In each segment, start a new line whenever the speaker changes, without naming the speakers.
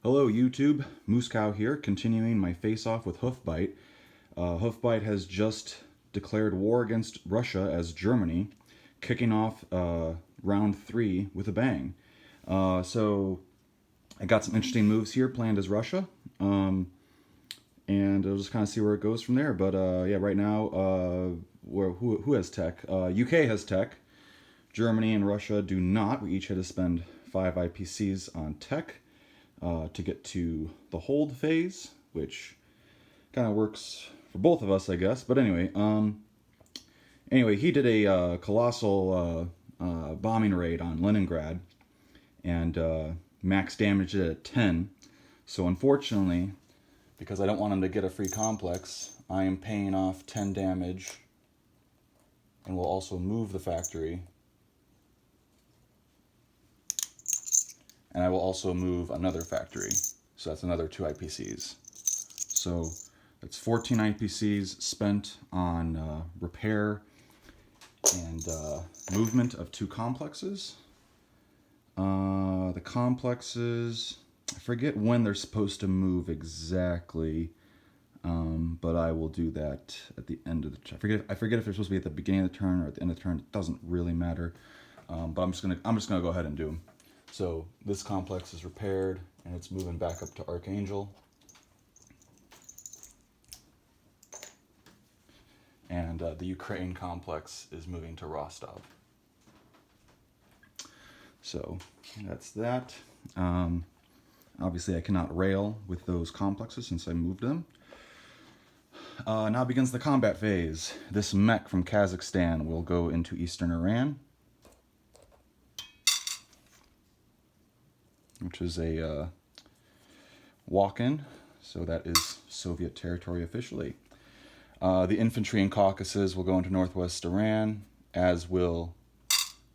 Hello YouTube, MooseCow here, continuing my face-off with Hoofbite. Hoofbite has just declared war against Russia as Germany, kicking off round 3 with a bang. So I got some interesting moves here planned as Russia, and I'll just kind of see where it goes from there. But yeah, right now, who has tech? UK has tech. Germany and Russia do not. We each had to spend 5 IPCs on tech to get to the hold phase, which kind of works for both of us, I guess. But anyway, he did a colossal bombing raid on Leningrad and max damaged it at 10. So unfortunately, because I don't want him to get a free complex, I am paying off 10 damage and will also move the factory. And I will also move another factory. So that's another 2 IPCs. So that's 14 IPCs spent on repair and movement of 2 complexes. The complexes, I forget when they're supposed to move exactly, but I will do that at the end of the turn. I forget if they're supposed to be at the beginning of the turn or at the end of the turn. It doesn't really matter. But I'm just gonna go ahead and do them. So this complex is repaired and it's moving back up to Archangel. And the Ukraine complex is moving to Rostov. So that's that. Obviously I cannot rail with those complexes since I moved them. Now begins the combat phase. This mech from Kazakhstan will go into Eastern Iran, which is a walk-in, so that is Soviet territory officially. The infantry and Caucasus will go into northwest Iran, as will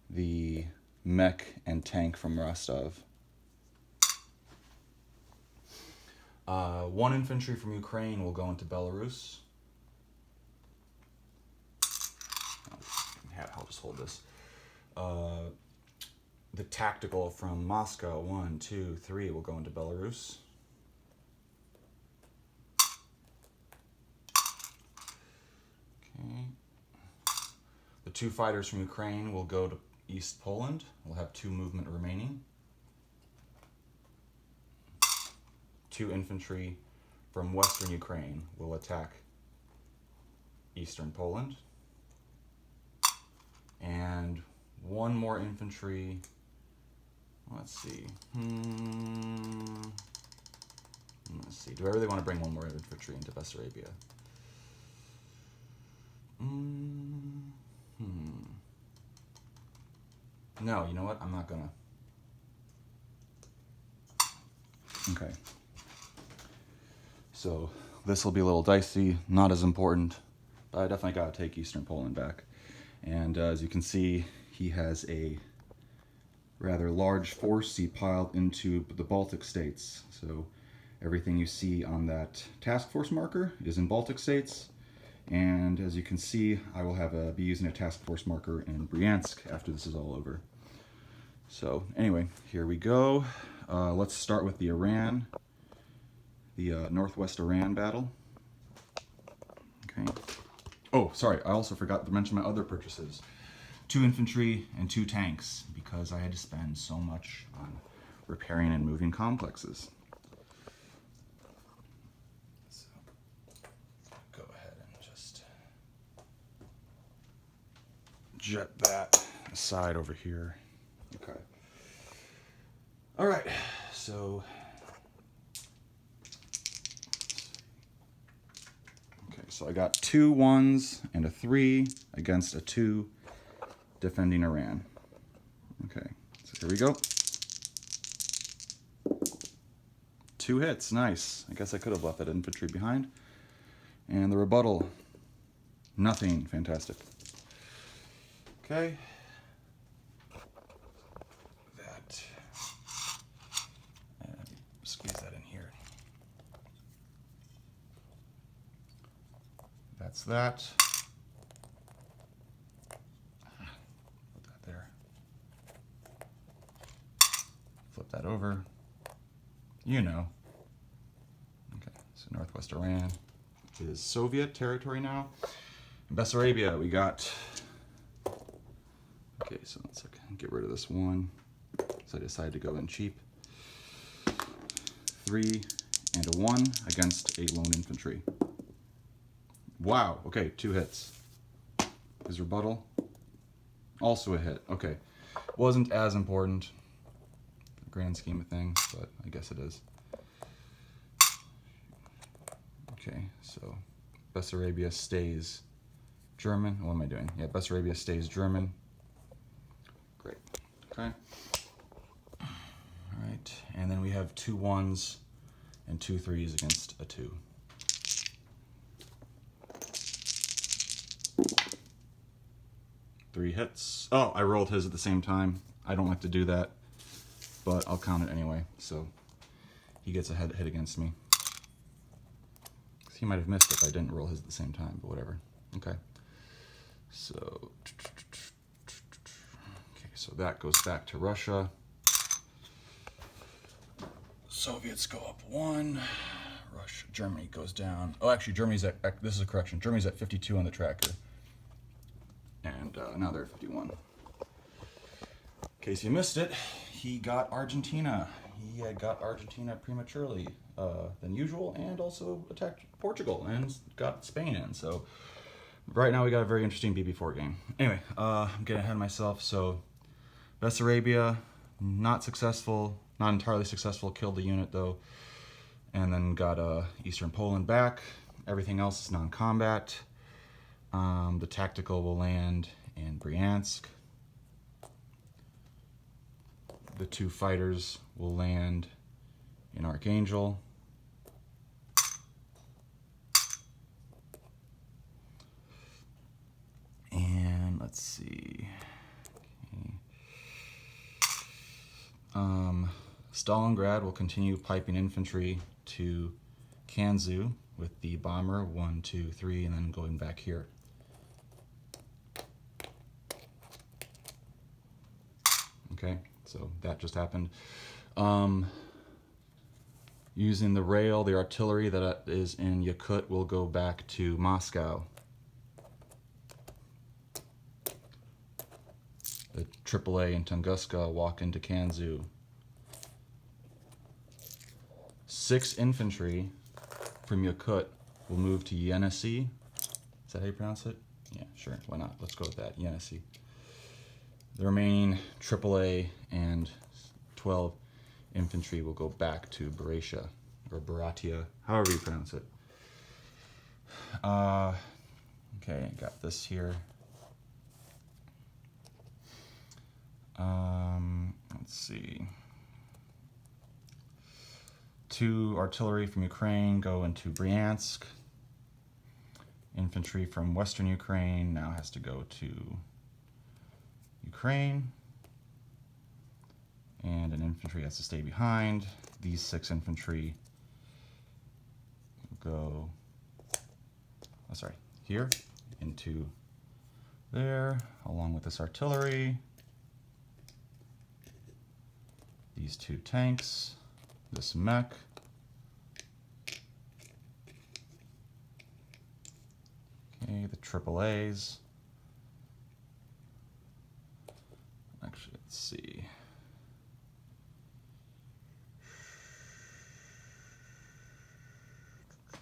the mech and tank from Rostov. 1 infantry from Ukraine will go into Belarus. I'll just hold this. The tactical from Moscow, 1, 2, 3, will go into Belarus. Okay. The 2 fighters from Ukraine will go to East Poland. We'll have 2 movement remaining. 2 infantry from Western Ukraine will attack Eastern Poland. And 1 more infantry. Let's see. Let's see. Do I really want to bring 1 more infantry into Bessarabia? No, you know what? I'm not gonna. Okay. So this will be a little dicey, not as important, but I definitely gotta take Eastern Poland back. And as you can see, he has a rather large force he piled into the Baltic states. So everything you see on that task force marker is in Baltic states. And as you can see, I will be using a task force marker in Bryansk after this is all over. So anyway, here we go. Let's start with the Northwest Iran battle. Okay. Oh, sorry, I also forgot to mention my other purchases. 2 infantry and 2 tanks, because I had to spend so much on repairing and moving complexes. So, go ahead and just jet that aside over here. Okay. All right, so I got 2 1s and a 3 against a 2 defending Iran. Okay, so here we go. 2 hits, nice. I guess I could have left that infantry behind. And the rebuttal, nothing, fantastic. Okay. That, squeeze that in here. That's that. Put that there. Flip that over. you know. Okay, so Northwest Iran is Soviet territory now. In Bessarabia, we got... Okay, so let's get rid of this one. So I decided to go in cheap. 3 and a 1 against a lone infantry. Wow, okay, 2 hits. His rebuttal, also a hit. Okay, wasn't as important, the grand scheme of things, but I guess it is. Okay, so Bessarabia stays German. What am I doing? Yeah, Bessarabia stays German. Great. Okay. All right, and then we have 2 1s and 2 3s against a 2. Three hits. Oh, I rolled his at the same time. I don't like to do that, but I'll count it anyway. So he gets a hit against me. He might have missed if I didn't roll his at the same time, but whatever. Okay. So, okay, so that goes back to Russia. Soviets go up 1. Germany goes down. Oh, actually, Germany's at, this is a correction. Germany's at 52 on the tracker. And now they're at 51. In case you missed it, he got Argentina. He had got Argentina prematurely than usual, and also attacked Portugal and got Spain in. So right now we got a very interesting BB4 game. Anyway, I'm getting ahead of myself. So Bessarabia, not successful, not entirely successful. Killed the unit though, and then got Eastern Poland back. Everything else is non-combat. The tactical will land in Bryansk. The 2 fighters will land in Archangel. And let's see. Okay. Stalingrad will continue piping infantry to Kanzu with the bomber 1, 2, 3, and then going back here. Okay, so that just happened. Using the rail, the artillery that is in Yakut will go back to MooseCow. The AAA and Tunguska walk into Kanzu. 6 infantry from Yakut will move to Yenisei. Is that how you pronounce it? Yeah, sure, why not? Let's go with that, Yenisei. The remaining AAA and 12 infantry will go back to Baratia, or Baratia, however you pronounce it. Okay, got this here. Let's see. 2 artillery from Ukraine go into Bryansk. Infantry from Western Ukraine now has to go to Ukraine, and an infantry has to stay behind. These 6 infantry go, here into there, along with this artillery, these 2 tanks, this mech, okay, the AAAs. Actually, let's see. Think.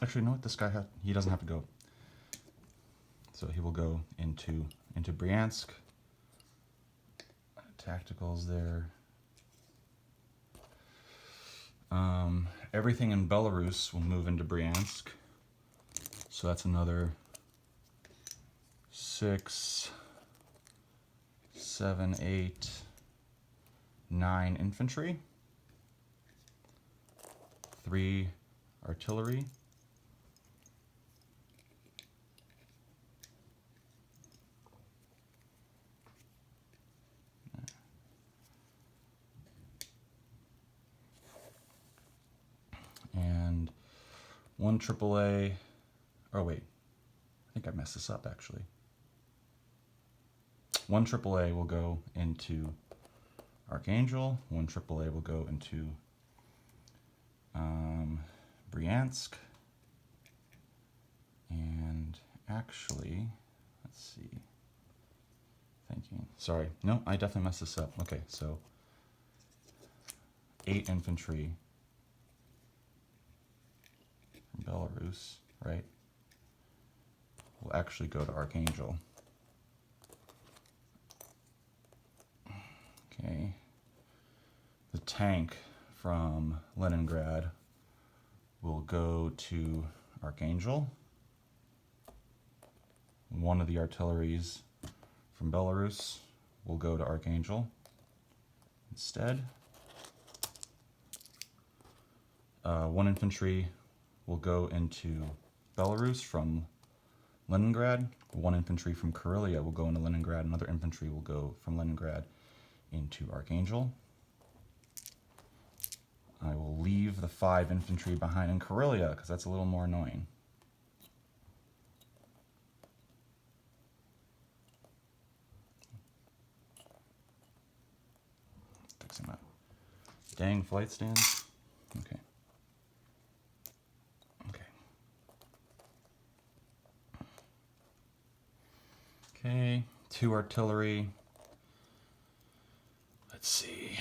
Actually, you know what? This guy he doesn't have to go. So he will go into Bryansk. Tacticals there. Everything in Belarus will move into Bryansk. So that's another 6, 7, 8, 9 infantry. 3 artillery. 1 AAA. Oh wait, I think I messed this up actually. 1 AAA will go into Archangel. 1 AAA will go into Bryansk. And actually, let's see. Thinking. Sorry. No, I definitely messed this up. Okay, so 8 infantry from Belarus, right? Will actually go to Archangel. Okay. The tank from Leningrad will go to Archangel. One of the artilleries from Belarus will go to Archangel instead. 1 infantry will go into Belarus from Leningrad. 1 infantry from Karelia will go into Leningrad. Another infantry will go from Leningrad into Archangel. I will leave the 5 infantry behind in Karelia because that's a little more annoying. Fixing that dang flight stand. Okay. Okay, 2 artillery. Let's see.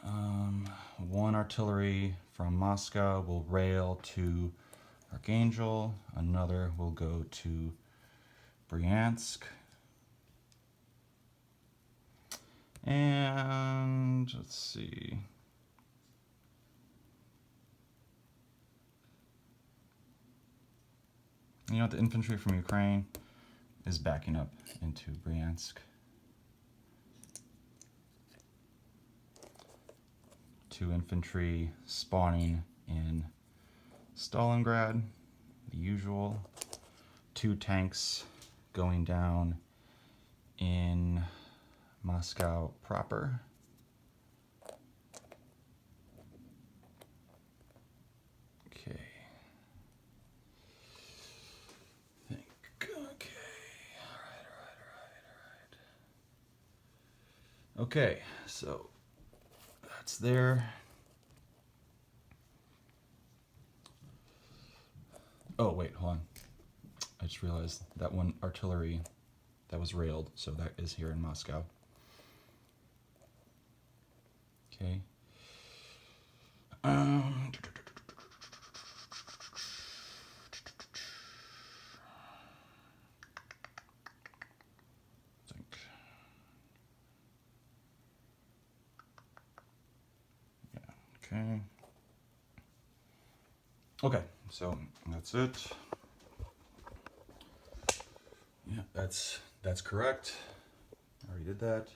1 artillery from Moscow will rail to Archangel. Another will go to Bryansk. And let's see. You know what? The infantry from Ukraine is backing up into Bryansk. 2 infantry spawning in Stalingrad, the usual. 2 tanks going down in Moscow proper. Okay. Okay, so that's there. Oh, wait, hold on. I just realized that 1 artillery that was railed, so that is here in Moscow. Okay. Okay. Okay, so that's it. Yeah, that's correct. I already did that.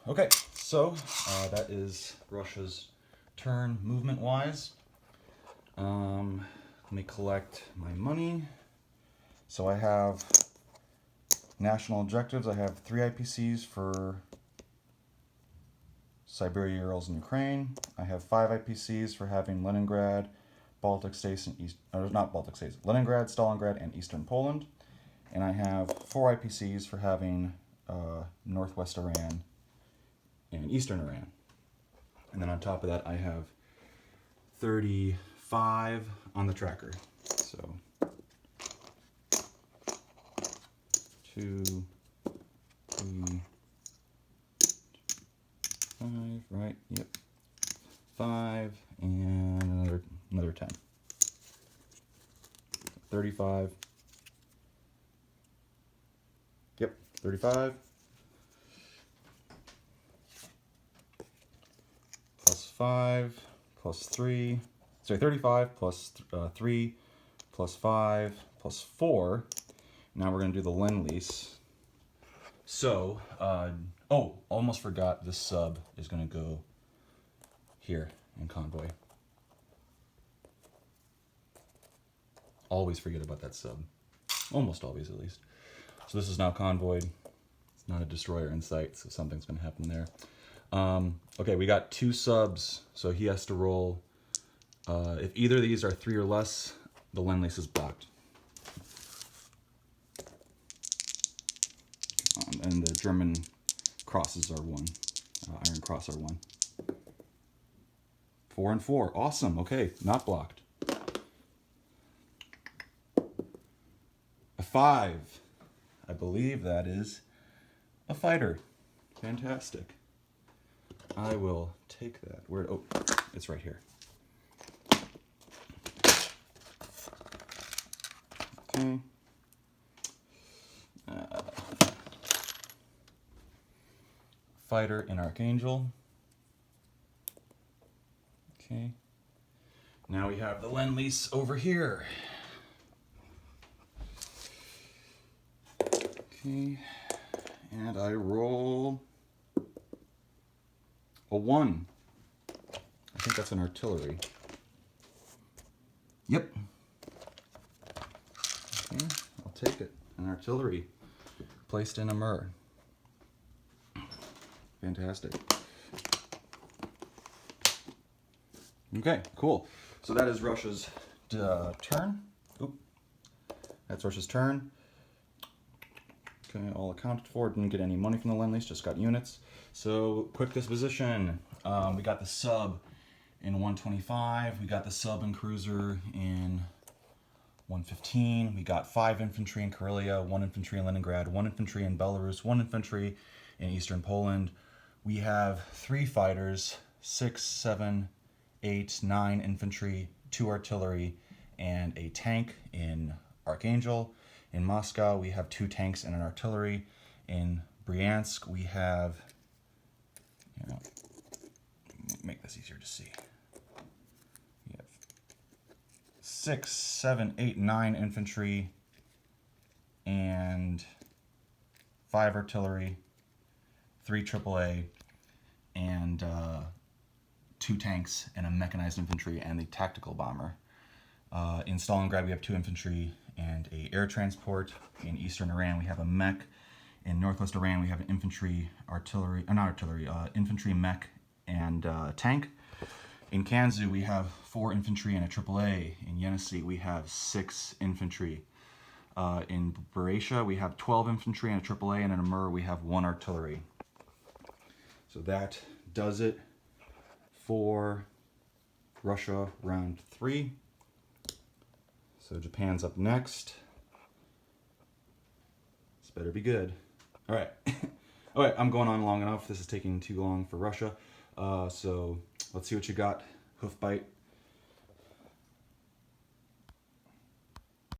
Okay, so that is Russia's turn movement-wise. Let me collect my money. So I have national objectives. I have 3 IPCs for Siberia, Urals, and Ukraine. I have 5 IPCs for having Leningrad, Baltic states, and not Baltic states, Leningrad, Stalingrad, and Eastern Poland. And I have 4 IPCs for having Northwest Iran and Eastern Iran. And then on top of that, I have 35 on the tracker. So 2, 3, 5, right? Yep. 5 and another 10. 35. Yep, 35. Plus 5 plus 3. Sorry, 35 plus 3 plus 5 plus 4. Now we're going to do the Lend-Lease. So, oh, almost forgot this sub is going to go here in Convoy. Always forget about that sub. Almost always, at least. So this is now convoyed. It's not a destroyer in sight, so something's going to happen there. Okay, we got 2 subs, so he has to roll If either of these are 3 or less, the Lend-Lease is blocked. And the German crosses are 1. Iron cross are 1. 4 and 4. Awesome. Okay, not blocked. A 5. I believe that is a fighter. Fantastic. I will take that. Where? Oh, it's right here. Okay. Fighter in Archangel. Okay. Now we have the Lend-Lease over here. Okay. And I roll a 1. I think that's an artillery. Yep. Okay, I'll take it. An artillery placed in a Mur. Fantastic. Okay, cool. So that is Russia's turn. Oop. That's Russia's turn. Okay, all accounted for. Didn't get any money from the Lend-Lease, just got units. So, quick disposition. We got the sub in 125. We got the sub and cruiser in 115. We got 5 infantry in Karelia, 1 infantry in Leningrad, 1 infantry in Belarus, 1 infantry in eastern Poland. We have 3 fighters, 6, 7, 8, 9 infantry, 2 artillery, and a tank in Archangel. In Moscow, we have 2 tanks and an artillery. In Bryansk, we have, make this easier to see. We have 6, 7, 8, 9 infantry and 5 artillery, 3 AAA, and 2 tanks and a mechanized infantry and the tactical bomber. In Stalingrad, we have 2 infantry and a air transport. In eastern Iran, we have a mech. In northwest Iran, we have an infantry, artillery, not artillery, infantry, mech, and tank. In Kanzu, we have 4 infantry and a AAA. In Yenisei, we have 6 infantry. In Buryatia, we have 12 infantry and a AAA, and in Amur, we have 1 artillery. So that does it for Russia round 3. So Japan's up next. This better be good. All right. All right, I'm going on long enough. This is taking too long for Russia. So let's see what you got, Hoofbite.